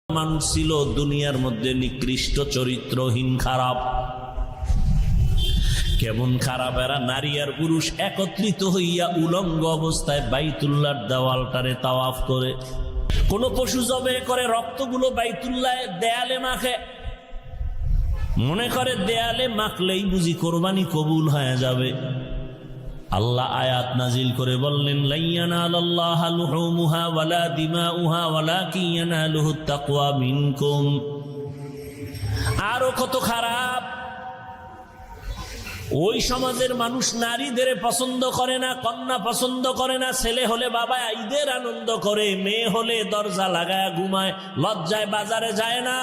মানুষ ছিল দুনিয়ার মধ্যে নিকৃষ্ট চরিত্রহীন, খারাপ। কেমন খারাপ এরা! নারী আর পুরুষ একত্রিত হইয়া উলঙ্গ অবস্থায় বাইতুল্লাহর দেওয়ালটারে তাওয়াফ করে। কোন পশু জবে করে রক্তগুলো বাইতুল্লাহ দেয়ালে মাখে, মনে করে দেয়ালে মাখলেই বুঝি কোরবানি কবুল হয়ে যাবে। আল্লাহ আয়াত নাজিল করে বললেন, লা ইয়ানালাল্লাহা লুহুমুহা ওয়ালা দিমাউহা ওয়ালাকিন ইয়ানালুহুত তাকওয়া মিনকুম। আরো কত খারাপ! ওই সমাজের মানুষ নারীদের পছন্দ করে না, কন্যা পছন্দ করে না। ছেলে হলে বাবা ঈদের আনন্দ করে, মেয়ে হলে দরজা লাগায় ঘুমায়, লজ্জায় বাজারে যায় না।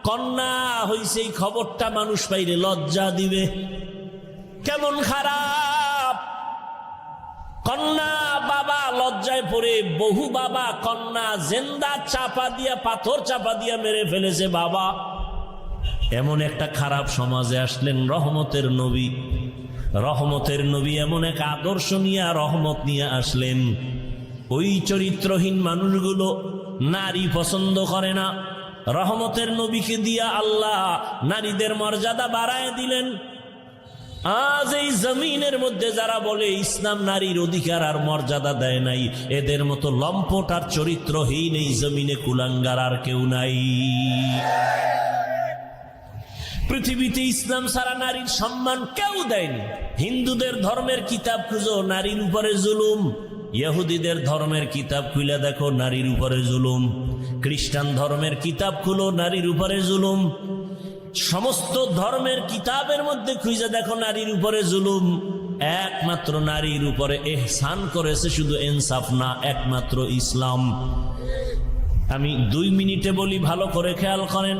কন্যা হইছে এই খবরটা মানুষ পাইলে লজ্জা দিবে। কেমন খারাপ! কন্যা বাবা লজ্জায় পড়ে, বহু বাবা কন্যা জিন্দা চাপা দিয়া, পাথর চাপা দিয়া মেরে ফেলেছে বাবা। এমন একটা খারাপ সমাজে আসলেন রহমতের নবী। রহমতের নবী এমন এক আদর্শ নিয়ে, রহমত নিয়ে আসলেন। ওই চরিত্রহীন মানুষগুলো নারী পছন্দ করে না। রহমতের নবীকে দিয়া আল্লাহ নারীদের মর্যাদা বাড়ায় দিলেন। আজ এই জমিনের মধ্যে যারা বলে ইসলাম নারীর অধিকার আর মর্যাদা দেয় নাই, এদের মতো লম্পট আর চরিত্রহীন এই জমিনে কুলাঙ্গার আর কেউ নাই। পৃথিবীতে ইসলাম ছাড়া নারীর সম্মান কেউ দেয়নি। হিন্দুদের ধর্মের কিতাব খুঁজো, নারীর উপরে জুলুম। ইহুদিদের ধর্মের কিতাব খুলে দেখো, নারীর উপরে জুলুম। খ্রিস্টান ধর্মের কিতাব খুলো, নারীর উপরে জুলুম। সমস্ত ধর্মের কিতাবের মধ্যে খুঁজে দেখো, নারীর উপরে জুলুম। একমাত্র নারীর উপরে ইহসান করেছে শুধু ইনসাফ না, একমাত্র ইসলাম। আমি 2 মিনিটে বলি, ভালো করে খেয়াল করেন।